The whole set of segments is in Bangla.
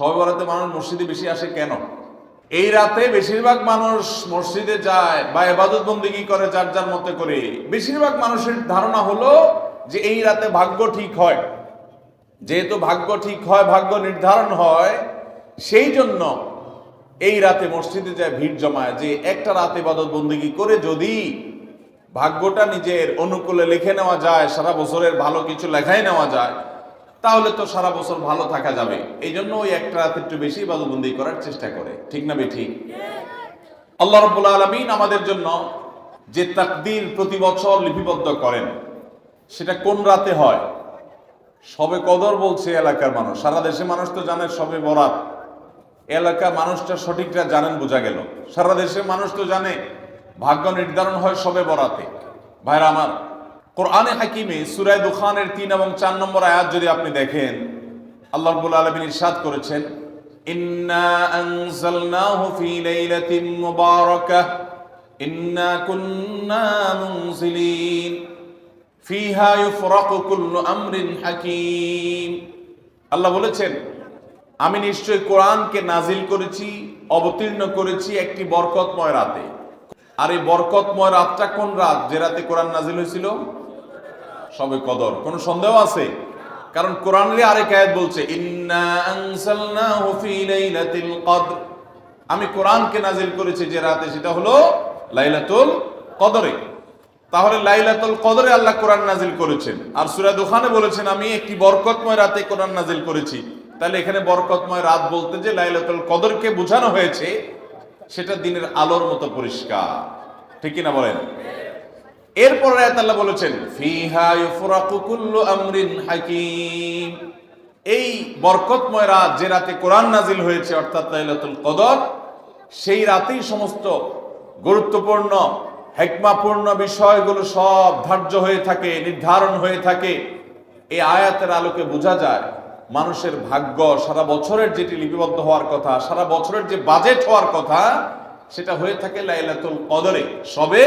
শবে বরাতে মানুষ মসজিদে বেশি আসে কেন? এই রাতে বেশিরভাগ মানুষ মসজিদে যায় বা ইবাদত বন্দেগী করে যার যার মতে করে। বেশিরভাগ মানুষের ধারণা হলো যে এই রাতে ভাগ্য ঠিক হয়। যেহেতু ভাগ্য ঠিক হয়, ভাগ্য নির্ধারণ হয়, সেই জন্য এই রাতে মসজিদে যায়, ভিড় জমায় যে একটা রাতে ইবাদত বন্দেগী করে যদি ভাগ্যটা নিজের অনুকূলে লিখে নেওয়া যায়, সারা বছরের ভালো কিছু লেখাই নেওয়া যায়, তাহলে তো সারা বছর ভালো থাকা যাবে। এই জন্য ওই একটা রাত একটু বেশি ইবাদতবন্দি করার চেষ্টা করে। ঠিক না বেঠিক? আল্লাহ রাব্বুল আলামিন আমাদের জন্য যে তাকদীর প্রতি বছর লিপিবদ্ধ করেন, সেটা কোন রাতে হয়? শবে কদর বলছে এলাকার মানুষ। সারা দেশে মানুষ তো জানে শবে বরাত, এলাকার মানুষটা সঠিকটা জানেন, বোঝা গেল। সারা দেশের মানুষ তো জানে ভাগ্য নির্ধারণ হয় শবে বরাতে। ভাইরা আমার, কোরআনে হাকিমে সূরা দুখানের 3 এবং 4 নম্বর আয়াত যদি আপনি দেখেন, আল্লাহ রাব্বুল আলামিন ইরশাদ করেছেন, ইন্না আনজালনাহু ফি লাইলাতিন মুবারাকাহ ইন্না কুন্না মুনজিলিন ফিহা ইউফরাকু কুল্লু আমরিন হাকিম। আল্লাহ বলেছেন, আমি নিশ্চয় কোরআনকে নাজিল করেছি, অবতীর্ণ করেছি একটি বরকতময় রাতে। আর এই বরকতময় রাতটা কোন রাত? যে রাতে কোরআন নাজিল হয়েছিল? শবে কদর। কোনো সন্দেহ আছে? কারণ কোরআনের আরেক আয়াত বলছে, ইন্না আনজালনাহু ফি লাইলাতিল কদর, আমি কোরআনকে নাজিল করেছি যে রাতে, সেটা হলো লাইলাতুল কদরে। তাহলে লাইলাতুল কদরে আল্লাহ কোরআন নাজিল করেছেন। আর সূরা দুখানে বলেছেন, আমি একটি বরকতময় রাতে কোরআন নাজিল করেছি। তাহলে এখানে বরকতময় রাত বলতে যে লাইলাতুল কদরকে বোঝানো হয়েছে, সেটা দিনের আলোর মতো পরিষ্কার। ঠিক কিনা বলেন? এরপর আয়াত আল্লাহ বলেছেন, ফিহা ইউফরাকু কুল্লু আমরিন হাকিম, এই বরকতময় রাত যে রাতে কোরআন নাজিল হয়েছে, অর্থাৎ লাইলাতুল কদর, সেই রাতেই সমস্ত গুরুত্বপূর্ণ হিকমাপূর্ণ বিষয়গুলো সব ধার্য হয়ে থাকে, নির্ধারণ হয়ে থাকে। এই আয়াতের আলোকে বোঝা যায় মানুষের ভাগ্য সারা বছরের যেটি লিপিবদ্ধ হওয়ার কথা, সারা বছরের যে বাজেট হওয়ার কথা, সেটা হয়ে থাকে লাইলাতুল কদরে, শবে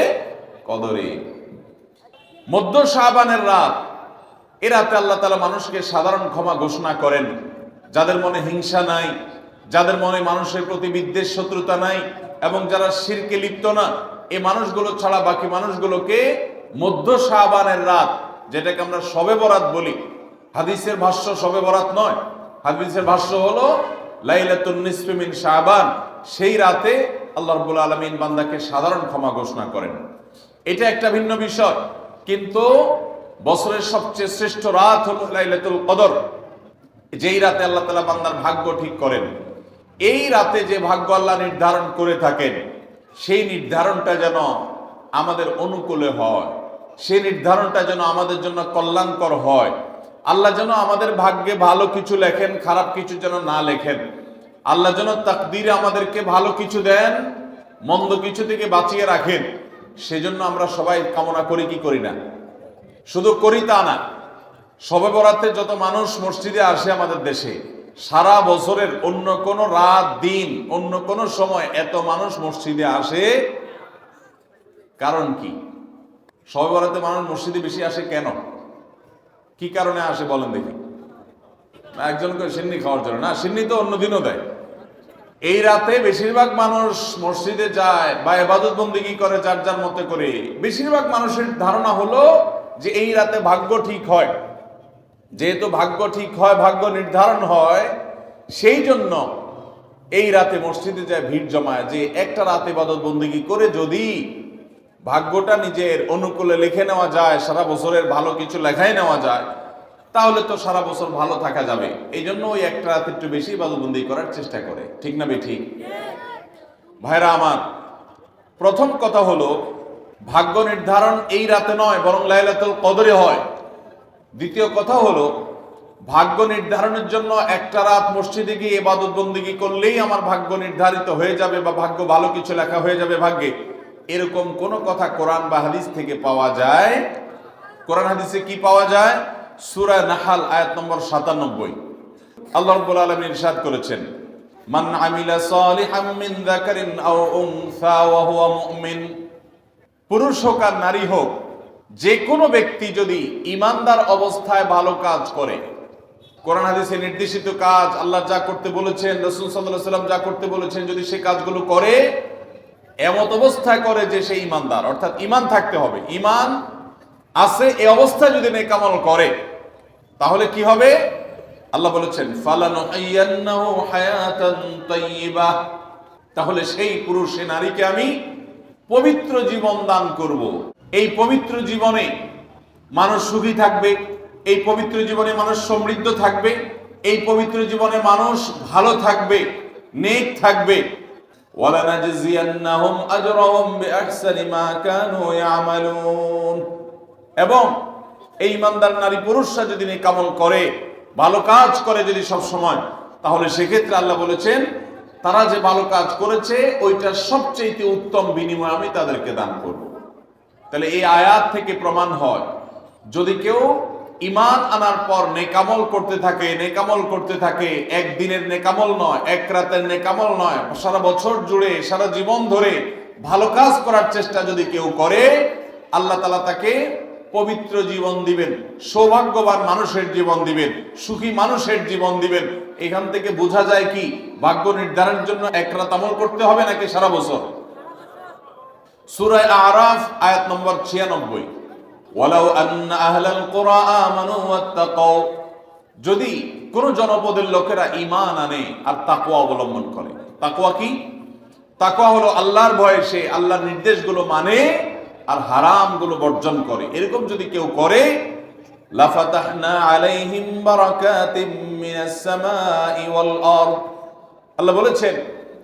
কদরে। মধ্য শাবানের রাত, এ রাতে আল্লাহ তাআলা মানুষকে সাধারণ ক্ষমা ঘোষণা করেন। যাদের মনে হিংসা নাই, যাদের মনে মানুষের প্রতি বিদ্বেষ শত্রুতা নাই, এবং যারা শিরকে লিপ্ত না, এই মানুষগুলো ছাড়া বাকি মানুষগুলোকে মধ্য শাবানের রাত, যেটাকে আমরা শবে বরাত বলি, হাদিসের ভাষ্য শবে বরাত নয়, হাদিসের ভাষ্য হলো লাইলাতুন নিসফি মিন শাবান, সেই রাতে আল্লাহ রাব্বুল আলামিন বান্দাকে সাধারণ ক্ষমা ঘোষণা করেন। এটা একটা ভিন্ন বিষয়, কিন্তু বছরের সবচেয়ে শ্রেষ্ঠ রাত হলো লাইলাতুল কদর, যেই রাতে আল্লাহ তাআলা বান্দার ভাগ্য ঠিক করেন। এই রাতে যে ভাগ্য আল্লাহ নির্ধারণ করে থাকেন, সেই নির্ধারণটা যেন আমাদের অনুকূলে হয়, সেই নির্ধারণটা যেন আমাদের জন্য কল্যাণকর হয়। আল্লাহ যেন আমাদের ভাগ্যে ভালো কিছু লেখেন, খারাপ কিছু যেন না লেখেন। আল্লাহ যেন তাকদীরে আমাদেরকে ভালো কিছু দেন, মন্দ কিছু থেকে বাঁচিয়ে রাখেন। সেজন্য আমরা সবাই কামনা করি কি করি না? শুধু করি তা না, শবে বরাতে যত মানুষ মসজিদে আসে আমাদের দেশে, সারা বছরের অন্য কোন রাত, দিন, অন্য কোন সময় এত মানুষ মসজিদে আসে, কারণ কি? শবে বরাতে মানুষ মসজিদে বেশি আসে কেন? কি কারণে আসে বলেন দেখি? একজনকে সিন্নি খাওয়ার জন্য না, সিন্নি তো অন্য দিনও দেয়। এই রাতে বেশিরভাগ মানুষ মসজিদে যায় বা ইবাদত বন্দেগী করে যার যার মতে করে। বেশিরভাগ মানুষের ধারণা হলো যে এই রাতে ভাগ্য ঠিক হয়। যেহেতু ভাগ্য ঠিক হয়, ভাগ্য নির্ধারণ হয়, সেই জন্য এই রাতে মসজিদে যায়, ভিড় জমায় যে একটা রাতে ইবাদত বন্দেগী করে যদি ভাগ্যটা নিজের অনুকূলে লিখে নেওয়া যায়, সারা বছরের ভালো কিছু লেখাই নেওয়া যায়, তাহলে তো সারা বছর ভালো থাকা যাবে। এই জন্য ওই একটা রাত একটু বেশি ইবাদতবন্দি করার চেষ্টা করে। ঠিক না বেঠিক? ভাইরা আমার, প্রথম কথা হলো ভাগ্য নির্ধারণ এই রাতে নয়, বরং লাইলাতুল কদরে হয়। দ্বিতীয় কথা হলো ভাগ্য নির্ধারণের জন্য একটা রাত মসজিদে গিয়ে ইবাদত বন্দেগী করলেই আমার ভাগ্য নির্ধারিত হয়ে যাবে বা ভাগ্য ভালো কিছু লেখা হয়ে যাবে ভাগ্যে, এরকম কোন কথা কোরআন বা হাদিস থেকে পাওয়া যায়? কোরআন হাদিসে কি পাওয়া যায়? সূরা নাহাল আয়াত নম্বর 97, আল্লাহ রাব্বুল আলামিন ইরশাদ করেছেন, মান আমিলা সালিহাম মিন যাকারিন আও উনসা ওয়া হুয়া মুমিন, পুরুষ হোক আর নারী হোক, যে কোনো ব্যক্তি যদি ঈমানদার অবস্থায় ভালো কাজ করে, কোরআন হাদিসে নির্দেশিত কাজ, আল্লাহ যা করতে বলেছেন, রাসূল সাল্লাল্লাহু আলাইহি ওয়াসাল্লাম যা করতে বলেছেন, যদি সে কাজগুলো করে, এমত অবস্থায় করে যে সে ঈমানদার, অর্থাৎ ঈমান থাকতে হবে, ঈমান আছে এই অবস্থায় যদি নেক আমল করে, তাহলে কি হবে? আল্লাহ বলেছেন ফালানুহিয়ান্নাহু হায়াতান তাইয়্যিবাহ, তাহলে সেই পুরুষ সে নারীকে আমি পবিত্র জীবন দান করব। এই পবিত্র জীবনে মানুষ সুখী থাকবে, এই পবিত্র জীবনে মানুষ সমৃদ্ধ থাকবে, এই পবিত্র জীবনে মানুষ ভালো থাকবে, নেক থাকবে। ওয়ালানাজজিয়ান্নাহুম আজরাহুম বিআহসানি মা কানু ইয়ামালুন, এবং এই ইমানদার নারী পুরুষরা যদি নেক আমল করে, ভালো কাজ করে যদি সব সময়, তাহলে সেক্ষেত্রে আল্লাহ বলেছেন তারা যে ভালো কাজ করেছে ওইটার সবচেয়ে উত্তম বিনিময় আমি তাদেরকে দান করব। তাহলে এই আয়াত থেকে প্রমাণ হয়, যদি কেউ ঈমান আনার পর নেকামল করতে থাকে, নেকামল করতে থাকে, একদিনের নেকামল নয়, এক রাতের নেকামল নয়, সারা বছর জুড়ে, সারা জীবন ধরে ভালো কাজ করার চেষ্টা যদি কেউ করে, আল্লাহ তাআলা তাকে পবিত্র জীবন দিবেন, সৌভাগ্যবান মানুষের জীবন দিবেন, সুখী মানুষের জীবন দিবেন। এখান থেকে বোঝা যায় কি, ভাগ্য নির্ধারণের জন্য এক রাত আমল করতে হবে নাকি সারা বছর? সূরা আরাফ আয়াত নম্বর 96, ওয়ালাউ আন্না আহলাল কুরা আমানু ওয়াত্তাকাউ, যদি কোন জনপদের লোকেরা ঈমান আনে আর তাকওয়া অবলম্বন করে। তাকওয়া কি? তাকওয়া হলো আল্লাহর ভয়ে সে আল্লাহর নির্দেশগুলো মানে আর হারামগুলো বর্জন করে, এরকম যদি কেউ করে, লাফাতাহনা আলাইহিম বারাকাতিম মিনাস সামাই ওয়াল আরদ, আল্লাহ বলেছেন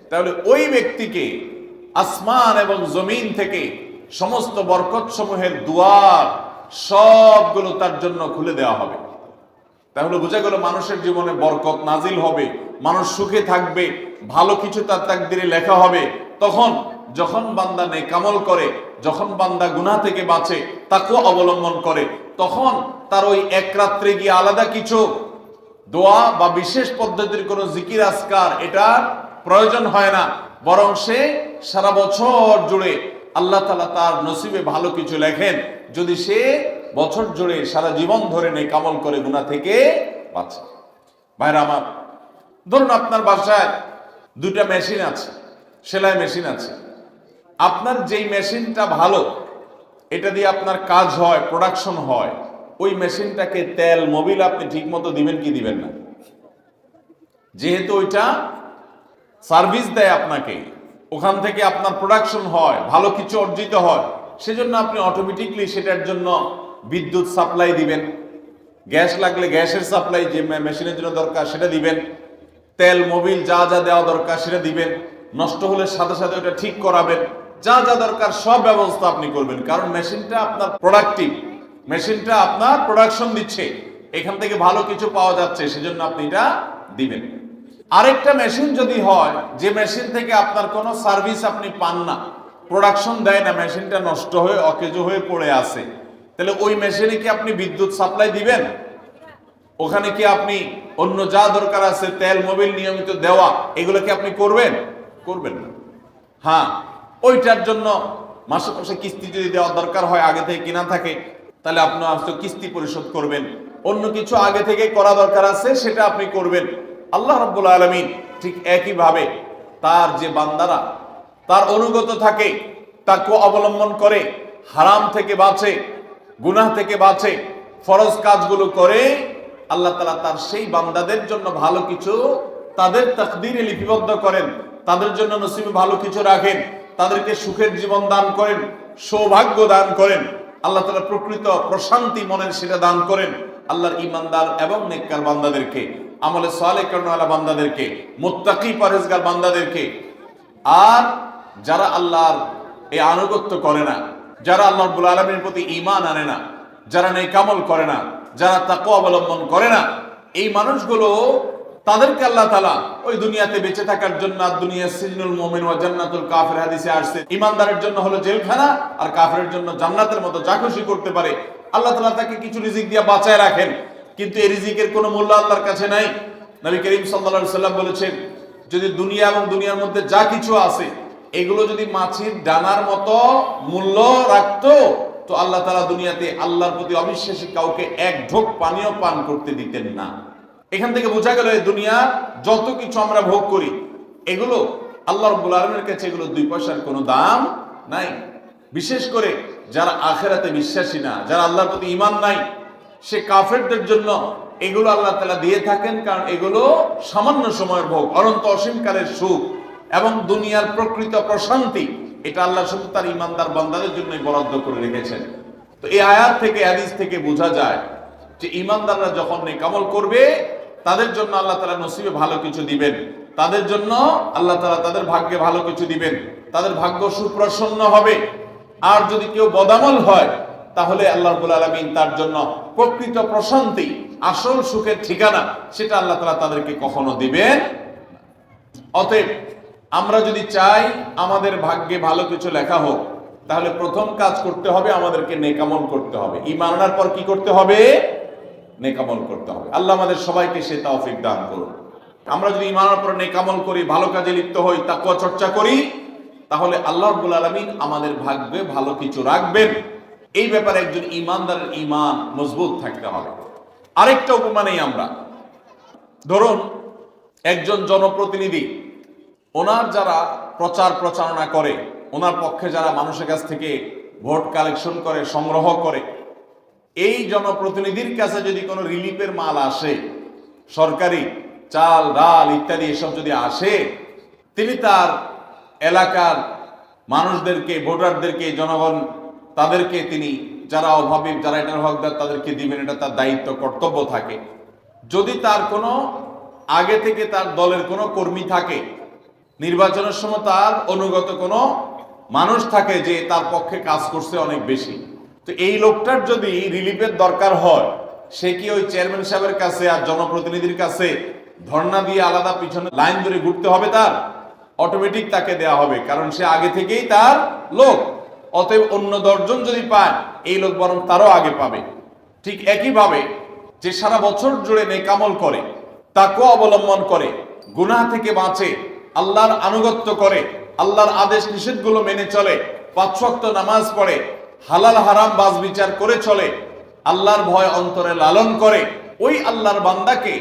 তাহলে ওই ব্যক্তিকে আসমান এবং জমিন থেকে সমস্ত বরকত সমূহের দুয়ার সবগুলো তার জন্য খুলে দেওয়া হবে। তাহলে বোঝা গেল মানুষের জীবনে বরকত নাজিল হবে, মানুষ সুখে থাকবে, ভালো কিছু তার তাকদিরে লেখা হবে। তখন যখন বান্দা নেক আমল করে, যখন বান্দা গুনাহ থেকে বাঁচে, তাকওয়া অবলম্বন করে, তখন তার ওই এক রাত্রে গিয়ে আলাদা কিছু দোয়া বা বিশেষ পদ্ধতির কোনো জিকির আজকার এটার প্রয়োজন হয় না, বরং সে সারা বছর জুড়ে আল্লাহ তাআলা তার নসিবে ভালো কিছু লেখেন, যদি সে বছর জুড়ে সারা জীবন ধরে নেক আমল করে গুনাহ থেকে বাঁচে। ভাইরা আমার, ধরুন আপনার বাসায় দুটা মেশিন আছে, সেলাই মেশিন আছে। আপনার যেই মেশিনটা ভালো, এটা দিয়ে আপনার কাজ হয়, প্রোডাকশন হয়, ওই মেশিনটাকে তেল মোবিল আপনি ঠিক মতো দিবেন কি দিবেন না? যেহেতু ওইটা সার্ভিস দেয় আপনাকে, ওখান থেকে আপনার প্রোডাকশন হয়, ভালো কিছু অর্জিত হয়, সেজন্য আপনি অটোমেটিকলি সেটার জন্য বিদ্যুৎ সাপ্লাই দিবেন, গ্যাস লাগলে গ্যাসের সাপ্লাই যে মেশিনের জন্য দরকার সেটা দিবেন, তেল মোবিল যা যা দেওয়া দরকার সেটা দিবেন, নষ্ট হলে সাথে সাথে ওটা ঠিক করাবেন, যা যা দরকার সব ব্যবস্থা আপনি করবেন। কারণ মেশিনটা আপনার প্রোডাক্টিভ, মেশিনটা আপনার প্রোডাকশন দিচ্ছে, এখান থেকে ভালো কিছু পাওয়া যাচ্ছে, সেজন্য আপনি এটা দিবেন। আরেকটা মেশিন যদি হয় যে মেশিন থেকে আপনার কোনো সার্ভিস আপনি পান না, প্রোডাকশন দেয় না, মেশিনটা নষ্ট হয়ে অকেজো হয়ে পড়ে আছে, তাহলে ওই মেশিনে কি আপনি বিদ্যুৎ সাপ্লাই দিবেন? ওখানে কি আপনি অন্য যা দরকার আছে, তেল মোবিল নিয়মিত দেওয়া, এগুলো কি আপনি করবেন? করবেন না। হ্যাঁ, ওইটার জন্য মাসে মাসে কিস্তি যদি দেওয়ার দরকার হয়, আগে থেকে কিনা থাকে, তাহলে আপনি আজকে কিস্তি পরিশোধ করবেন। অন্য কিছু আগে থেকে করা দরকার আছে, সেটা আপনি করবেন। আল্লাহ রাব্বুল আলামিন ঠিক একই ভাবে তার যে বান্দারা তার অনুগত থাকে, তাকওয়া অবলম্বন করে, হারাম থেকে বাঁচে, গুনাহ থেকে বাঁচে, ফরজ কাজগুলো করে, আল্লাহ তাআলা তার সেই বান্দাদের জন্য ভালো কিছু তাদের তাকদীরে লিপিবদ্ধ করেন, তাদের জন্য নসিবে ভালো কিছু রাখেন, তাদেরকে সুখের জীবন দান করেন, সৌভাগ্য দান করেন। আল্লাহ তাআলা প্রকৃত প্রশান্তি মনের সেটা দান করেন আল্লাহর ঈমানদার এবং নেককার বান্দাদেরকে, আমলে সালেহ করাওয়ালা বান্দাদেরকে, মুত্তাকি পরহেজগার বান্দাদেরকে। আর যারা আল্লাহর এই আনুগত্য করে না, যারা আল্লাহ রাব্বুল আলামিনের প্রতি ঈমান আনে না, যারা নেক আমল করে না, যারা তাকওয়া অবলম্বন করে না, এই মানুষগুলো তাদেরকে আল্লাহ তাআলা ওই দুনিয়াতে বেঁচে থাকার জন্য, দুনিয়া সিজনুল মুমিন ওয়া জান্নাতুল কাফির হাদিসে আসছে, ঈমানদারের জন্য হলো জেলখানা আর কাফিরের জন্য জান্নাতের মতো যা খুশি করতে পারে। আল্লাহ তাআলা তাকে কিছু রিজিক দিয়ে বাঁচায় রাখেন, কিন্তু এই রিজিকের কোনো মূল্য আল্লাহর কাছে নাই। নবী করিম সাল্লাল্লাহু আলাইহি সাল্লাম বলেছেন, যদি দুনিয়া এবং দুনিয়ার মধ্যে যা কিছু আছে এগুলো যদি মাছির ডানার মতো মূল্য রাখতো, তো আল্লাহ তাআলা দুনিয়াতে আল্লাহর প্রতি অবিশ্বাসী কাউকে এক ঢোক পানিও পান করতে দিতেন না। এখান থেকে বোঝা গেল এই দুনিয়া যত কিছু আমরা ভোগ করি এগুলো আল্লাহ রাব্বুল আলামিনের কাছে এগুলো 2 পয়সার কোনো দাম নাই। বিশেষ করে যারা আখিরাতে বিশ্বাসী না, যারা আল্লাহর প্রতি ঈমান নাই, সে কাফেরদের জন্য এগুলো আল্লাহ তাআলা দিয়ে থাকেন, কারণ এগুলো সামান্য সময়ের ভোগ, অনন্ত অসীমকালের সুখ এবং দুনিয়ার প্রকৃত প্রশান্তি এটা আল্লাহ শুধু তার ঈমানদার বান্দাদের জন্যই বরাদ্দ করে রেখেছেন। তো এই আয়াত থেকে, হাদিস থেকে বোঝা যায় যে ঈমানদাররা যখন নেক আমল করবে তাদের জন্য আল্লাহ তাআলা নসিবে ভালো কিছু দিবেন, তাদের জন্য আল্লাহ তাআলা তাদের ভাগ্যে ভালো কিছু দিবেন, তাদের ভাগ্য সুপ্রসন্ন হবে। আর যদি কেউ বদামল হয় তাহলে আল্লাহ রাব্বুল আলামিন তার জন্য প্রকৃত প্রশান্তি, আসল সুখের ঠিকানা সেটা আল্লাহ তাআলা তাদেরকে কখনো দিবেন। অতএব আমরা যদি চাই আমাদের ভাগ্যে ভালো কিছু লেখা হোক, তাহলে প্রথম কাজ করতে হবে আমাদেরকে নেক আমল করতে হবে। ঈমান আনার পর কি করতে হবে? নেক আমল করতে হবে। আল্লাহ আমাদের সবাইকে সে তৌফিক দান করুন। আমরা যদি ঈমান আনার পর নেক আমল করি, ভালো কাজে লিপ্ত হই, তাকওয়া চর্চা করি, তাহলে আল্লাহ রাব্বুল আলামিন আমাদের ভাগ্যে ভালো কিছু রাখবেন। এই ব্যাপারে একজন ঈমানদারের ঈমান মজবুত থাকতে হবে। আরেকটা উপমা নেই আমরা। ধরুন একজন জনপ্রতিনিধি, ওনার যারা প্রচার প্রচারণা করে, ওনার পক্ষে যারা মানুষের কাছ থেকে ভোট কালেকশন করে, সংগ্রহ করে, এই জনপ্রতিনিধির কাছে যদি কোনো রিলিফের মাল আসে, সরকারি চাল ডাল ইত্যাদি এসব যদি আসে, তিনি তার এলাকার মানুষদেরকে, ভোটারদেরকে, জনগণ তাদেরকে তিনি, যারা অভাবী, যারা এটার হকদার, তাদেরকে দিবেন। এটা তার দায়িত্ব, কর্তব্য থাকে। যদি তার কোনো আগে থেকে তার দলের কোনো কর্মী থাকে, নির্বাচনের সময় তার অনুগত কোনো মানুষ থাকে যে তার পক্ষে কাজ করছে অনেক বেশি, তো এই লোকটার যদি রিলিফের দরকার হয়, সে কি ওই চেয়ারম্যান সাহেবের কাছে আর জনপ্রতিনিধির কাছে ধর্ণা দিয়ে আলাদা পিছনে লাইন ধরে ঘুরতে হবে? তার অটোমেটিক তাকে দেয়া হবে, কারণ সে আগে থেকেই তার লোক। অতএব অন্য 10 জন যদি পায়, এই লোক বরং তারও আগে পাবে। ঠিক একইভাবে যে সারা বছর জুড়ে নেক আমল করে, তাকওয়া অবলম্বন করে, গুনাহ থেকে বাঁচে, আল্লাহর আনুগত্য করে, আল্লাহর আদেশ নিষেধগুলো মেনে চলে, 5 ওয়াক্ত নামাজ পড়ে, হালাল হারাম বাজ বিচার করে চলে, আল্লাহর ভয় অন্তরে লালন করে, ওই আল্লাহর বান্দাকে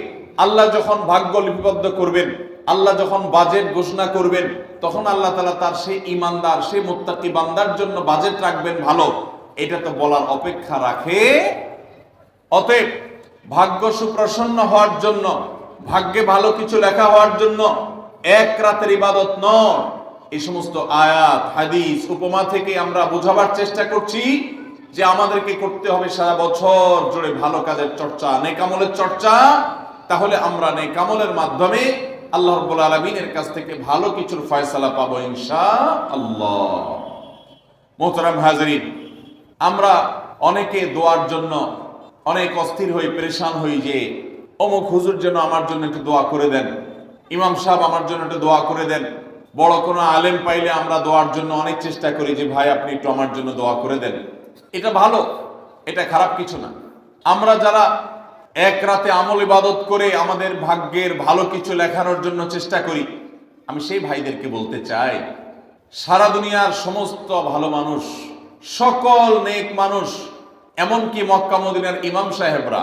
আল্লাহ যখন ভাগ্য লিপিবদ্ধ করবেন, আল্লাহ যখন বাজেট ঘোষণা করবেন, তখন আল্লাহ তাআলা তার সেই ঈমানদার, সেই মুত্তাকি বান্দার জন্য বাজেট রাখবেন ভালো। এটা তো বলার অপেক্ষা রাখে? অতএব ভাগ্য সুপ্রসন্ন হওয়ার জন্য, ভাগ্যে ভালো কিছু লেখা হওয়ার জন্য এক রাতের ইবাদত নয়। এই সমস্ত আয়াত, হাদিস, উপমা থেকে আমরা বোঝাবার চেষ্টা করছি যে আমাদেরকে করতে হবে সারা বছর জুড়ে ভালো কাজের চর্চা, নেক আমলের চর্চা। তাহলে আমরা নেক আমলের মাধ্যমে আল্লাহ রাব্বুল আলামিনের কাছ থেকে ভালো কিছুর ফয়সালা পাবো ইনশাআল্লাহ। মোহতারাম হাজরিন, আমরা অনেকে দোয়ার জন্য অনেক অস্থির হই, পেরেশান হই যে অমুক হুজুর যেন আমার জন্য একটু দোয়া করে দেন, ইমাম সাহেব আমার জন্য একটু দোয়া করে দেন। বড় কোনো আলেম পাইলে আমরা দোয়ার জন্য অনেক চেষ্টা করি যে ভাই আপনি একটু আমার জন্য দোয়া করে দেন। এটা ভালো, এটা খারাপ কিছু না। আমরা যারা এক রাতে আমল ইবাদত করে আমাদের ভাগ্যের ভালো কিছু লেখানোর জন্য চেষ্টা করি, আমি সেই ভাইদেরকে বলতে চাই, সারা দুনিয়ার সমস্ত ভালো মানুষ, সকল নেক মানুষ, এমনকি মক্কা মদিনার ইমাম সাহেবরা,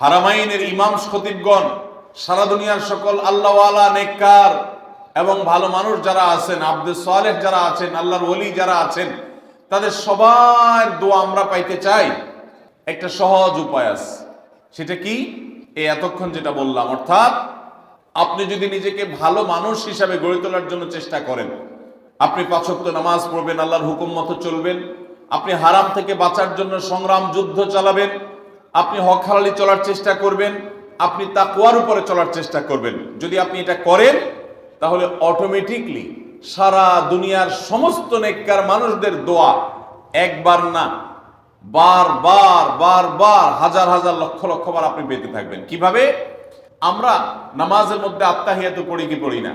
হারামাইনের ইমাম খতিবগণ, সারা দুনিয়ার সকল আল্লাহওয়ালা, নেককার এবং ভালো মানুষ যারা আছেন, আব্দুস সালেহ যারা আছেন, আল্লাহর ওলি যারা আছেন, তাদের সবার দোয়া আমরা পাইতে চাই। একটা সহজ উপায় আছে, সেটা কি? এই এতক্ষণ যেটা বললাম, অর্থাৎ আপনি যদি নিজেকে ভালো মানুষ হিসাবে গড়ে তোলার জন্য চেষ্টা করেন, আপনি 5 ওয়াক্ত নামাজ পড়বেন, আল্লাহর হুকুম মতো চলবেন, আপনি হারাম থেকে বাঁচার জন্য সংগ্রাম যুদ্ধ চালাবেন, আপনি হক হালালি চলার চেষ্টা করবেন, আপনি তাকওয়ার উপরে চলার চেষ্টা করবেন। যদি আপনি এটা করেন, তাহলে অটোমেটিকলি সারা দুনিয়ার সমস্ত নেককার মানুষদের দোয়া একবার না, বারবার বারবার, হাজার হাজার, লক্ষ লক্ষ বার আপনি পেতে থাকবেন। কিভাবে? আমরা নামাজের মধ্যে আত্তাহিয়াতু পড়ি কি পড়ি না?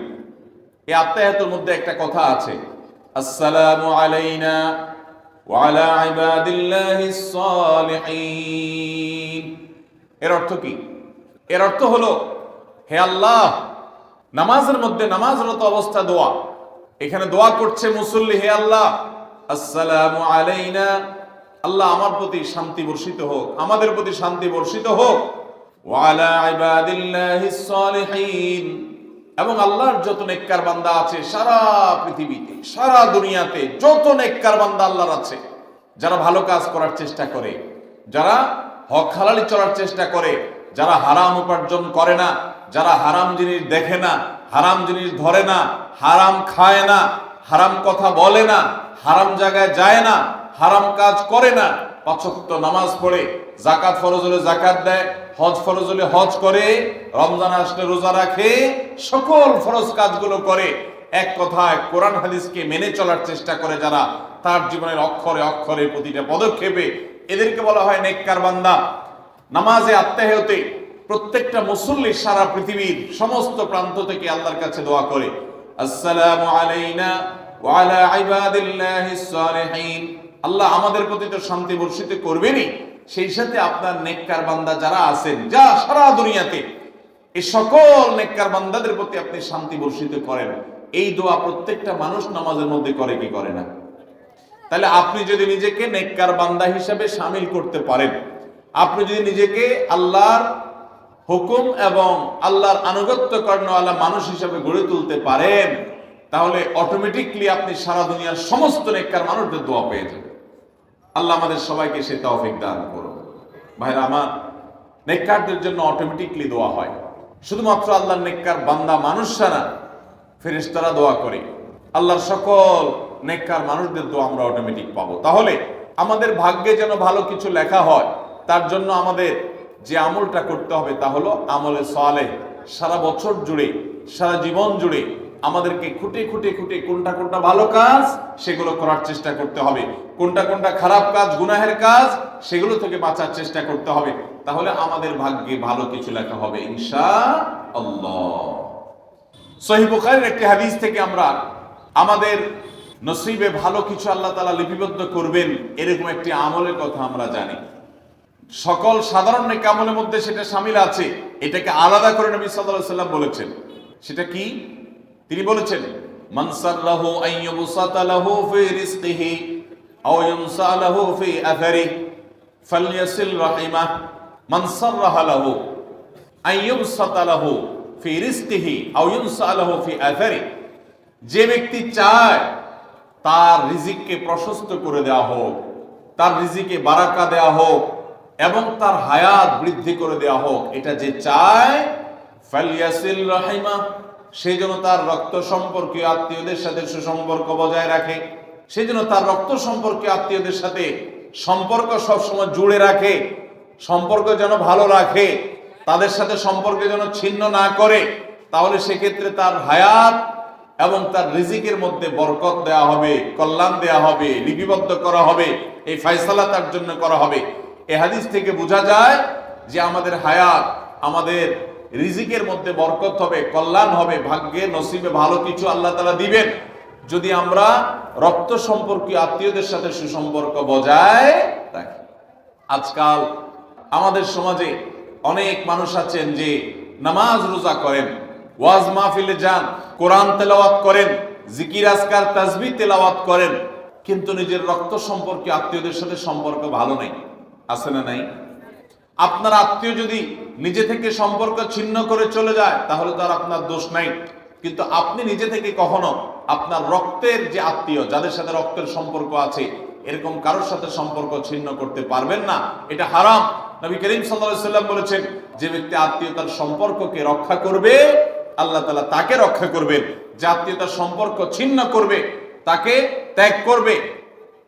এই আত্তাহিয়াতুর মধ্যে একটা কথা আছে, আসসালামু আলাইনা ওয়া আলা ইবাদিল্লাহিস সালিহিন। এর অর্থ কি? এর অর্থ হলো, হে আল্লাহ, নামাজের মধ্যে নামাজরত অবস্থা দোয়া, এখানে দোয়া করছে মুসল্লি, হে আল্লাহ, আসসালামু আলাইনা, আল্লাহ আমার প্রতি শান্তি বর্ষিত হোক, আমাদের প্রতি শান্তি বর্ষিত হোক, ওয়া আলা ইবাদিল্লাহিস সালিহিন, এবং আল্লাহর যত নেককার বান্দা আছে সারা পৃথিবীতে, সারা দুনিয়াতে যত নেককার বান্দা আল্লাহর আছে, যারা ভালো কাজ করার চেষ্টা করে, যারা হক হালালি চলার চেষ্টা করে, যারা হারাম উপার্জন করে না, যারা হারাম জিনিস দেখে না, হারাম জিনিস ধরে না, হারাম খায় না, হারাম কথা বলে না, হারাম জায়গায় যায় না, হারাম কাজ করে না, 5 ওয়াক্ত নামাজ পড়ে, যাকাত ফরজ হলে যাকাত দেয়, হজ ফরজ হলে হজ করে, রমজান আসলে রোজা রাখে, সকল ফরজ কাজগুলো করে, এক কথায় কোরআন হাদিসকে মেনে চলার চেষ্টা করে যারা, তার জীবনের অক্ষরে অক্ষরে প্রতিটা পদক্ষেপে, এদেরকে বলা হয় নেককার বান্দা। নামাজে আত্মাহতে প্রত্যেকটা মুসল্লি সারা পৃথিবীর সমস্ত প্রান্ত থেকে আল্লাহর কাছে দোয়া করে, আসসালামু আলাইনা ওয়া আলা ইবাদিল্লাহিস সালিহিন, আল্লাহ আমাদের প্রতি তো শান্তি বর্ষিত করবেনই, সেই সাথে আপনার নেককার বান্দা যারা আছেন, যা সারা দুনিয়াতে, এই সকল নেককার বান্দাদের প্রতি আপনি শান্তি বর্ষিত করেন। এই দোয়া প্রত্যেকটা মানুষ নামাজের মধ্যে করে কি করে না? তাহলে আপনি যদি নিজেকে নেককার বান্দা হিসাবে শামিল করতে পারেন, আপনি যদি নিজেকে আল্লাহর হুকুম এবং আল্লাহর আনুগত্য করানোওয়ালা মানুষ হিসাবে গড়ে তুলতে পারেন, তাহলে অটোমেটিকলি আপনি সারা দুনিয়ার সমস্ত নেককার মানুষদের দোয়া পেয়ে যাবেন। আল্লাহ আমাদের সবাইকে সে তৌফিক দান করুন। ভাইরা আমার, নেককারদের জন্য অটোমেটিকলি দোয়া হয়। শুধুমাত্র আল্লাহর নেককার বান্দা মানুষরা না, ফেরেশতারা দোয়া করে। আল্লাহর সকল নেককার মানুষদের দোয়া আমরা অটোমেটিক পাবো। তাহলে আমাদের ভাগ্যে যেন ভালো কিছু লেখা হয়, তার জন্য আমাদের যে আমলটা করতে হবে তা হলো আমলে সালেহ। সারা বছর জুড়ে, সারা জীবন জুড়ে আমাদেরকে খুঁটে খুঁটে খুঁটে কোনটা কোনটা ভালো কাজ সেগুলো করার চেষ্টা করতে হবে, কোনটা কোনটা খারাপ কাজ, গুনাহের কাজ, সেগুলো থেকে বাঁচার চেষ্টা করতে হবে। তাহলে আমাদের ভাগ্যে ভালো কিছু লেখা হবে ইনশাআল্লাহ। সহিহ বুখারীর একটি হাদিস থেকে আমরা আমাদের নসিবে ভালো কিছু আল্লাহ তাআলা লিপিবদ্ধ করবেন এরকম একটি আমলের কথা আমরা জানি। সকল সাধারণ নেক আমলের মধ্যে সেটা শামিল আছে, এটাকে আলাদা করে নবী সাল্লাল্লাহু আলাইহি ওয়াসাল্লাম বলেছেন। সেটা কি? তিনি বলেছেন, মান সাল্লাহু আইয়ুবসাতা লাহু ফি রিজকিহি আও ইউনসা লাহু ফি আথারিহি ফালইয়াসিল রাহিমাহ। মান সাল্লাহা লাহু আইয়ুবসাতা লাহু ফি রিজকিহি আও ইউনসা লাহু ফি আথারিহি, যে ব্যক্তি চায় তার রিজিককে প্রশস্ত করে দেওয়া হোক, তার রিজিকে বারাকা দেওয়া হোক এবং তার হায়াত বৃদ্ধি করে দেওয়া হোক, এটা যে চায়, ফালইয়াসিল রাহিমাহ, সেই জন্য তার রক্ত সম্পর্কীয় আত্মীয়দের সাথে সুসম্পর্ক বজায় রাখে, সেই জন্য তার রক্ত সম্পর্কীয় আত্মীয়দের সাথে সম্পর্ক সবসময় জুড়ে রাখে, সম্পর্ক যেন ভালো রাখে, তাদের সাথে সম্পর্ক যেন ছিন্ন না করে। তাহলে সেক্ষেত্রে তার হায়াত এবং তার রিজিকের মধ্যে বরকত দেওয়া হবে, কল্যাণ দেওয়া হবে, লিপিবদ্ধ করা হবে, এই ফয়সালা তার জন্য করা হবে। এই হাদিস থেকে বোঝা যায় যে আমাদের হায়াত, আমাদের রিজিকের মধ্যে বরকত হবে, কল্যাণ হবে, ভাগ্যে নসিবে ভালো কিছু আল্লাহ তাআলা দিবেন যদি আমরা রক্ত সম্পর্কীয় আত্মীয়দের সাথে সুসম্পর্ক বজায় রাখি। আজকাল আমাদের সমাজে অনেক মানুষ আছেন যে নামাজ রোজা করেন, ওয়াজ মাহফিলে যান, কোরআন তেলাওয়াত করেন, জিকির আজকার তাসবিহ তেলাওয়াত করেন, কিন্তু নিজের রক্ত সম্পর্কীয় আত্মীয়দের সাথে সম্পর্ক ভালো নেই। আছে না নাই? আপনার আত্মীয় যদি নিজে থেকে সম্পর্ক ছিন্ন করে চলে যায় তাহলে তো আর আপনার দোষ নাই, কিন্তু আপনি নিজে থেকে কখনো আপনার রক্তের যে আত্মীয়, যাদের সাথে রক্তের সম্পর্ক আছে, এরকম কারোর সাথে সম্পর্ক ছিন্ন করতে পারবেন না। এটা হারাম। নবী করিম সাল্লাল্লাহু আলাইহি ওয়াসাল্লাম বলেছেন, যে ব্যক্তি আত্মীয়তার সম্পর্ককে রক্ষা করবে আল্লাহ তাআলা তাকে রক্ষা করবেন, যে আত্মীয়তার সম্পর্ক ছিন্ন করবে, তাকে ত্যাগ করবে,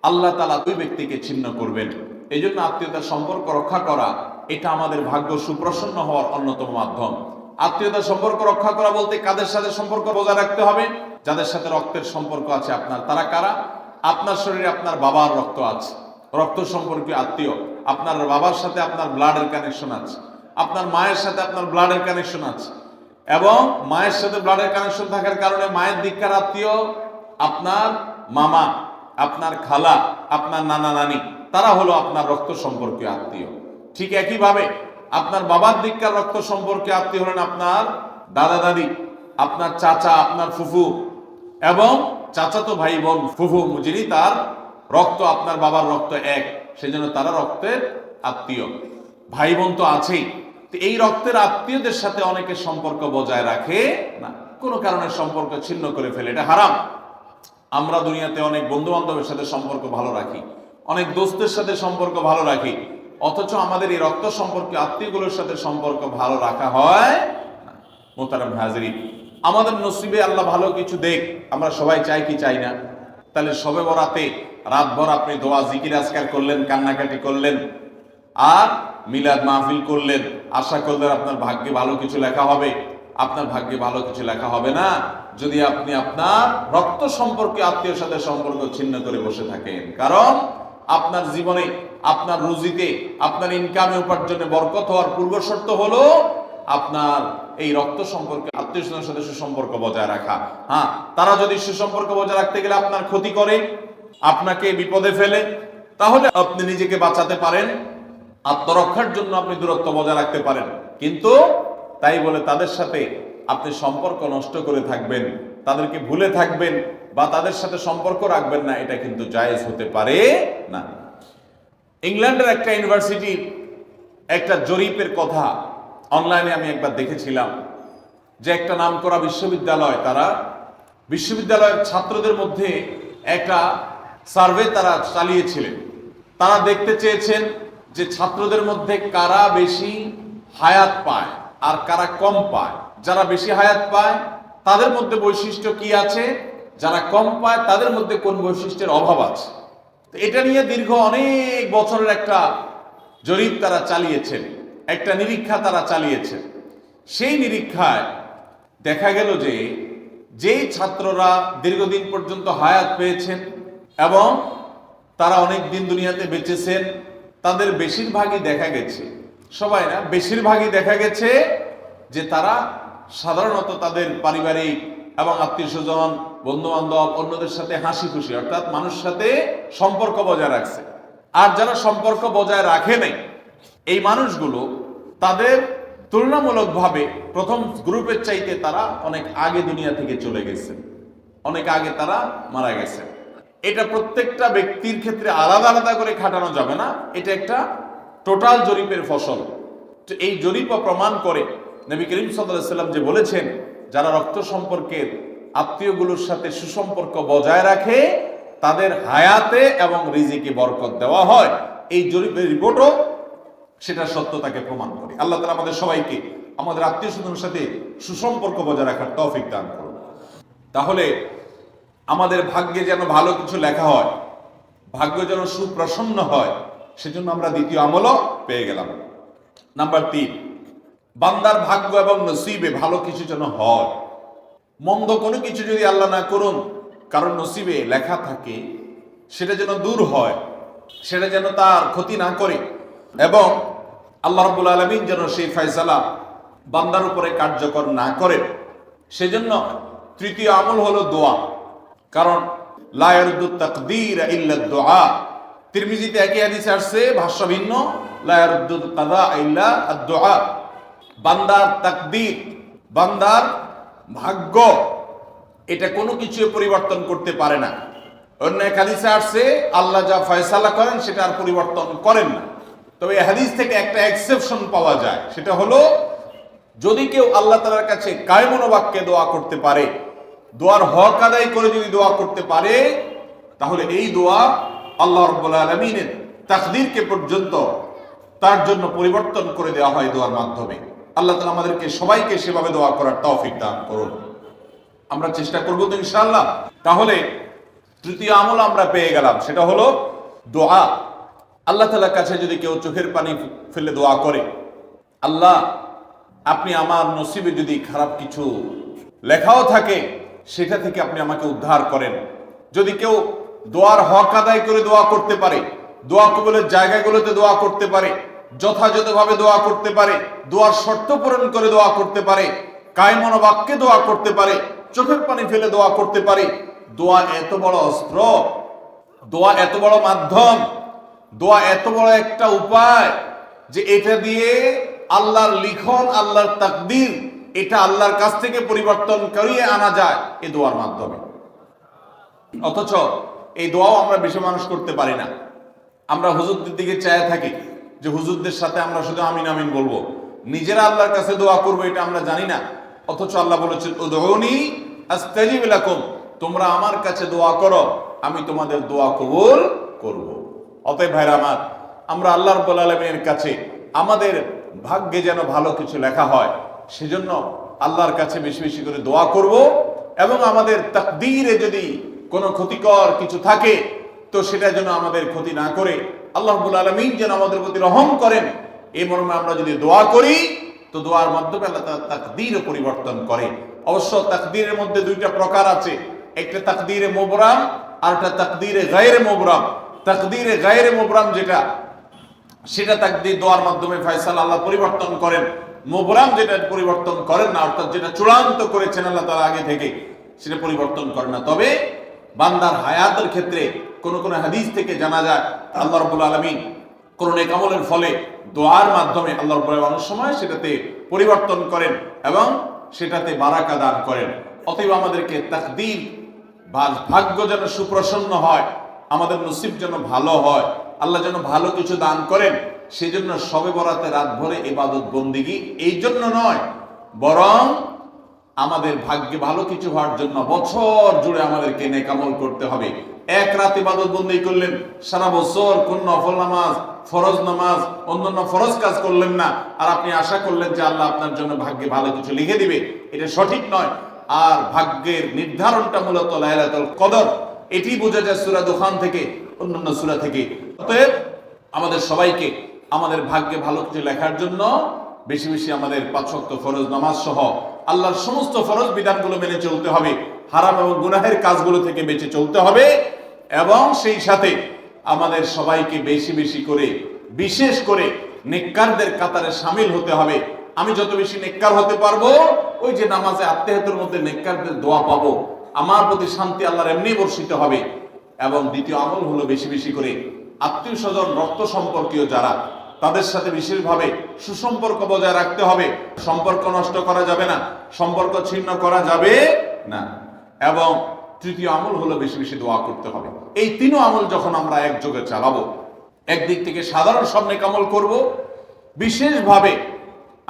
আল্লাহ তাআলা ওই ব্যক্তিকে ছিন্ন করবেন। এই জন্য আত্মীয়তার সম্পর্ক রক্ষা করা এটা আমাদের ভাগ্য সুপ্রসন্ন হওয়ার অন্যতম মাধ্যম। আত্মীয়তার সম্পর্ক রক্ষা করা বলতে কাদের সাথে সম্পর্ক বজায় রাখতে হবে? যাদের সাথে রক্তের সম্পর্ক আছে আপনার। তারা কারা? আপনার শরীরে আপনার বাবার রক্ত আছে, রক্ত সম্পর্কীয় আত্মীয়। আপনার বাবার সাথে আপনার ব্লাডের কানেকশন আছে, আপনার মায়ের সাথে আপনার ব্লাডের কানেকশন আছে, এবং মায়ের সাথে ব্লাডের কানেকশন থাকার কারণে মায়ের দিককার আত্মীয় আপনার মামা, আপনার খালা, আপনার নানা নানি, তারা হলো আপনার রক্ত সম্পর্কীয় আত্মীয়। ঠিক একইভাবে আপনার বাবার দিককার রক্ত সম্পর্কীয় আত্মীয় হলেন আপনার দাদা দাদি, আপনার চাচা, আপনার ফুফু এবং চাচাতো ভাই বোন, ফুফু যিনি তার রক্ত আপনার বাবার রক্ত এক, সেজন্য তারা রক্তের আত্মীয়। ভাই বোন তো আছেই, তো এই রক্তের আত্মীয়দের সাথে অনেকে সম্পর্ক বজায় রাখে না, কোনো কারণে সম্পর্ক ছিন্ন করে ফেলে, এটা হারাম। আমরা দুনিয়াতে অনেক বন্ধু বান্ধবের সাথে সম্পর্ক ভালো রাখি, অনেক দোস্তের সাথে সম্পর্ক ভালো রাখি, অথচ আমাদের এই রক্ত সম্পর্কে আত্মীয়গুলোর সাথে সম্পর্ক ভালো রাখা হয় না। মোহতারাম হাজিরিন, আমাদের নসিবে আল্লাহ ভালো কিছু দেখ, আমরা সবাই চাই কি চাই না? তাহলে শবে বরাতে রাতভর আপনি দোয়া জিকির আজকার করলেন, কান্নাকাটি করলেন, আর মিলাদ মাহফিল করলেন, আশা করলেন আপনার ভাগ্যে ভালো কিছু লেখা হবে। আপনার ভাগ্যে ভালো কিছু লেখা হবে না যদি আপনি আপনার রক্ত সম্পর্কে আত্মীয়র সাথে সম্পর্ক ছিন্ন করে বসে থাকেন। কারণ আপনার জীবনে, আপনার রুজিতে, আপনার ইনকামে, উপার্জনে বরকত হওয়ার পূর্ব শর্ত হলো আপনার এই রক্ত সম্পর্কে আত্মীয় স্বজনের সাথে সুসম্পর্ক বজায় রাখা। হ্যাঁ, তারা যদি সুসম্পর্ক বজায় রাখতে গেলে আপনার ক্ষতি করে, আপনাকে বিপদে ফেলে, তাহলে আপনি নিজেকে বাঁচাতে পারেন, আত্মরক্ষার জন্য আপনি দূরত্ব বজায় রাখতে পারেন। কিন্তু তাই বলে তাদের সাথে আপনি সম্পর্ক নষ্ট করে থাকবেন, তাদেরকে ভুলে থাকবেন বা তাদের সাথে সম্পর্ক রাখবেন না, এটা কিন্তু জায়েজ হতে পারে না। ইংল্যান্ডের একটা ইউনিভার্সিটির একটা জরিপের কথা অনলাইনে আমি একবার দেখেছিলাম, যে একটা নামকরা বিশ্ববিদ্যালয়, তারা বিশ্ববিদ্যালয়ের ছাত্রদের মধ্যে একটা সার্ভে তারা চালিয়েছিলেন। তারা দেখতে চেয়েছেন যে ছাত্রদের মধ্যে কারা বেশি হায়াত পায় আর কারা কম পায়। যারা বেশি হায়াত পায় তাদের মধ্যে বৈশিষ্ট্য কি আছে, যারা কম পায় তাদের মধ্যে কোন বৈশিষ্ট্যের অভাব আছে। তো এটা নিয়ে দীর্ঘ অনেক বছরের একটা জরিপ তারা চালিয়েছেন, একটা নিরীক্ষা তারা চালিয়েছেন। সেই নিরীক্ষায় দেখা গেল যে যেই ছাত্ররা দীর্ঘদিন পর্যন্ত হায়াত পেয়েছেন এবং তারা অনেক দিন দুনিয়াতে বেঁচেছেন, তাদের বেশিরভাগই দেখা গেছে, সবাই না, বেশিরভাগই দেখা গেছে যে তারা সাধারণত তাদের পারিবারিক এবং আত্মীয় স্বজন, বন্ধু বান্ধব, অন্যদের সাথে হাসি খুশি, অর্থাৎ মানুষের সাথে সম্পর্ক বজায় রাখছে। আর যারা সম্পর্ক বজায় রাখে নাই, এই মানুষগুলো তাদের তুলনামূলকভাবে প্রথম গ্রুপের চাইতে তারা অনেক আগে দুনিয়া থেকে চলে গেছে, অনেক আগে তারা মারা গেছে। এটা প্রত্যেকটা ব্যক্তির ক্ষেত্রে আলাদা আলাদা করে খাটানো যাবে না, এটা একটা টোটাল জরিপের ফসল। তো এই জরিপ প্রমাণ করে নবী করিম সাল্লাল্লাহু আলাইহি ওয়াসাল্লাম যে বলেছেন, যারা রক্ত সম্পর্কের আত্মীয়গুলোর সাথে সুসম্পর্ক বজায় রাখে তাদের হায়াতে এবং রিজিকে বরকত দেওয়া হয়। এই জরিপের রিপোর্টও সেটা সত্যতাকে প্রমাণ করে। আল্লাহ তাআলা আমাদের সবাইকে আমাদের আত্মীয় স্বজনের সাথে সুসম্পর্ক বজায় রাখার তৌফিক দান করুন। তাহলে আমাদের ভাগ্যে যেন ভালো কিছু লেখা হয়, ভাগ্য যেন সুপ্রসন্ন হয়, সেজন্য আমরা দ্বিতীয় আমলও পেয়ে গেলাম। নাম্বার 3, বান্দার ভাগ্য এবং নসিবে ভালো কিছু যেন হয়। মন্দ কোনো কিছু যদি আল্লাহ না করুন কারণ নসিবে লেখা থাকে, সেটা যেন দূর হয়, সেটা যেন তার ক্ষতি না করে, এবং আল্লাহ রাব্বুল আলামিন যেন সেই ফয়সালা বান্দার উপরে কার্যকর না করে। সেজন্য তৃতীয় আমল হলো দোয়া। কারণ লা ইয়ারুদ্দু তাকদীর ইল্লা দুআ। তিরমিজিতে একই হাদিস আসছে, ভাষ্য ভিন্ন, লা ইয়ারুদ্দু কাযা ইল্লা আদ-দুআ। বান্দার তাকদীর, বান্দার ভাগ্য, এটা কোনো কিছু পরিবর্তন করতে পারে না। অন্য এক হাদিসে আসছে, আল্লাহ যা ফয়সালা করেন সেটা আর পরিবর্তন করেন না। তবে এই হাদিস থেকে একটা এক্সেপশন পাওয়া যায়, সেটা হলো যদি কেউ আল্লাহ তাআলার কাছে কায়মন বাক্যে দোয়া করতে পারে, দোয়ার হক আদায় করে যদি দোয়া করতে পারে, তাহলে এই দোয়া আল্লাহ রাব্বুল আলামিনের তাকদীরকে পর্যন্ত তার জন্য পরিবর্তন করে দেওয়া হয় দোয়ার মাধ্যমে। আল্লাহ তাআলা আমাদেরকে সবাইকে সেভাবে দোয়া করার তৌফিক দান করুন। আমরা চেষ্টা করব তো ইনশাআল্লাহ। তাহলে তৃতীয় আমল আমরা পেয়ে গেলাম, সেটা হলো দোয়া। আল্লাহ তাআলার কাছে যদি কেউ চোখের পানি ফেলে দোয়া করে, আল্লাহ আপনি আমার নসিবে যদি খারাপ কিছু লেখাও থাকে সেটা থেকে আপনি আমাকে উদ্ধার করেন। যদি কেউ দোয়ার হক আদায় করে দোয়া করতে পারে, দোয়া কবুলের জায়গাগুলোতে দোয়া করতে পারে, যথাযথভাবে দোয়া করতে পারে, দোয়ার শর্ত পূরণ করে দোয়া করতে পারে, কায়মন বাক্যে দোয়া করতে পারে, চোখের পানি ফেলে দোয়া করতে পারে, দোয়া এত বড় অস্ত্র, দোয়া এত বড় মাধ্যম, দোয়া এত বড় একটা উপায় যে এটা দিয়ে আল্লাহর লিখন, আল্লাহর তাকদীর, এটা আল্লাহর কাছ থেকে পরিবর্তন করিয়ে আনা যায় এই দোয়ার মাধ্যমে। অথচ এই দোয়াও আমরা বেশি মানুষ করতে পারি না। আমরা হুজুরদের দিকে চায় থাকি যে হুজুরদের সাথে আমরা শুধু আমিন আমিন বলবো, নিজেরা আল্লাহর কাছে দোয়া করবো এটা আমরা জানি না, অথচ আল্লাহ বলেছেন উদউনি আস্তাজিব লাকুম, তোমরা আমার কাছে দোয়া করো, আমি তোমাদের দোয়া কবুল করব। অতএব ভাইরা আমার, আমরা আল্লাহ রাব্বুল আলামিনের কাছে আমাদের ভাগ্যে যেন ভালো কিছু লেখা হয়, সেজন্য আল্লাহর কাছে বেশি বেশি করে দোয়া করব। এবং আমাদের তাকদীরে যদি কোনো ক্ষতিকর কিছু থাকে তো সেটা যেন আমাদের ক্ষতি না করে আল্লাহ রাব্বুল আলামিন যেন আমাদের প্রতি রহম করেন, এই মর্মে আমরা যদি দোয়া করি তো দোয়ার মাধ্যমে আল্লাহ তাআলা তাকদীরও পরিবর্তন করে। অবশ্য তাকদীরের মধ্যে দুইটা প্রকার আছে, একটা তাকদীরে মুবরাম আর একটা তাকদীরে গায়রে মুবরাম। তাকদীরে গায়রে মুবরাম যেটা, সেটা তাকদীর দোয়ার মাধ্যমে ফয়সালা আল্লাহ পরিবর্তন করেন। মুবরাম যেটা পরিবর্তন করেন না, অর্থাৎ যেটা চূড়ান্ত করেছেন আল্লাহ তাআলা আগে থেকে, সেটা পরিবর্তন করেন না। তবে বান্দার হায়াতের ক্ষেত্রে কোন কোন হাদিস থেকে জানা যায় আল্লাহ রাব্বুল আলামিন কোন নেক আমলের ফলে দোয়ার মাধ্যমে আল্লাহ রাব্বুল আলামিন অনেক সময় সেটাতে পরিবর্তন করেন এবং সেটাতে বারাকা দান করেন। অতএব আমাদেরকে তাকদীর ভাগ্য যেন সুপ্রসন্ন হয়, আমাদের নসিব যেন ভালো হয়, আল্লাহ যেন ভালো কিছু দান করেন, সেজন্য শবে বরাতে রাত ভরে ইবাদত বন্দিগি এই জন্য নয়, বরং আমাদের ভাগ্যে ভালো কিছু হওয়ার জন্য বছর জুড়ে আমাদেরকে নেক আমল করতে হবে। এক রাত ইবাদত বন্দি করলেন, সারা বছর কোন নফল নামাজ, ফরজ নামাজ, অন্যান্য ফরজ কাজ করলেন না, আর আপনি আশা করলেন যে আল্লাহ আপনার জন্য ভাগ্যে ভালো কিছু লিখে দিবে, এটা সঠিক নয়। আর ভাগ্যের নির্ধারণটা মূলত লাইলাতুল কদর, এটি বোঝা যায় সূরা দুখান থেকে, অন্যান্য সূরা থেকে। অতএব আমাদের সবাইকে আমাদের ভাগ্যে ভালো কিছু লেখার জন্য বেশি বেশি আমাদের 5 ওয়াক্ত ফরজ নামাজ সহ আল্লাহর সমস্ত ফরজ বিধানগুলো মেনে চলতে হবে, হারাম এবং গুনাহের কাজগুলো থেকে বেঁচে চলতে হবে, এবং সেই সাথে আমাদের সবাইকে বেশি বেশি করে বিশেষ করে নেককারদের কাতারে শামিল হতে হবে। আমি যত বেশি নেককার হতে পারবো, ওই যে নামাজে আত্মীয়তার মধ্যে নেককারদের দোয়া পাবো, আমার প্রতি শান্তি আল্লাহর এমনি বর্ষিত হবে। এবং দ্বিতীয় আমল হলো বেশি বেশি করে আত্মীয় স্বজন রক্ত সম্পর্কীয় যারা, তাদের সাথে বিশেষভাবে সুসম্পর্ক বজায় রাখতে হবে। সম্পর্ক নষ্ট করা যাবে না, সম্পর্ক ছিন্ন করা যাবে না। এবং তৃতীয় আমল হলো বেশি বেশি দোয়া করতে হবে। এই তিনও আমল যখন আমরা একযোগে চালাবো, একদিক থেকে সাধারণ সব নেক আমল করব, বিশেষভাবে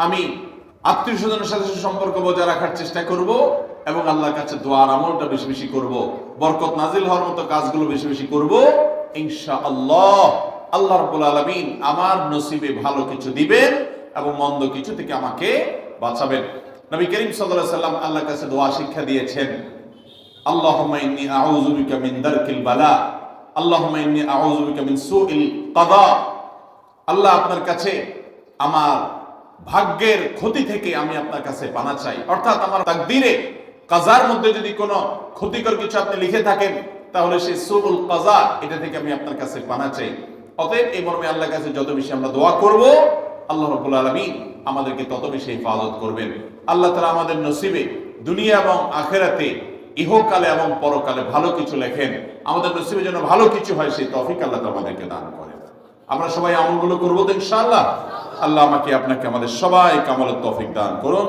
আমি আত্মীয় স্বজনের সাথে সম্পর্ক বজায় রাখার চেষ্টা করব, এবং আল্লাহর কাছে দোয়ার আমলটা বেশি বেশি করব, বরকত নাজিল হওয়ার মতো কাজগুলো বেশি বেশি করব, ইনশাআল্লাহ আল্লাহ রাব্বুল আলামিন আমার নসিবে ভালো কিছু দিবেন এবং মন্দ কিছু থেকে আমাকে বাঁচাবেন। নবী করিম সাল্লাল্লাহু আলাইহি সাল্লাম আল্লাহর কাছে দোয়া শিক্ষা দিয়েছেন, আল্লাহুম্মা ইন্নী আউযু বিকা মিন দারকিল বালা, আল্লাহুম্মা ইন্নী আউযু বিকা মিন সুইল কাদা। আল্লাহ, আপনার কাছে আমার ভাগ্যের ক্ষতি থেকে আমি আপনার কাছে পানা চাই। অর্থাৎ আমার তাকদীরে কাজার মধ্যে যদি কোনো ক্ষতিকর কিছু আপনি লিখে থাকেন, তাহলে সেই সুউল কাজা, এটা থেকে আমি আপনার কাছে পানা চাই। অতএব এই মর্মে আল্লাহর কাছে যত বেশি আমরা দোয়া করব, আল্লাহ রাব্বুল আলামিন আমাদেরকে তত বেশি হেফাজত করবেন। আল্লাহ তাআলা আমাদের নসিবে দুনিয়া এবং আখিরাতে, ইহকালে এবং পরকালে ভালো কিছু লেখেন, আমাদের নসিবে যেন ভালো কিছু হয় সেই তৌফিক আল্লাহ তাআলা আমাদেরকে দান করেন। আমরা সবাই আমলগুলো করবো তো ইনশাআল্লাহ। আল্লাহ আমাকে আপনাকে আমাদের সবাই আমলের তৌফিক দান করুন।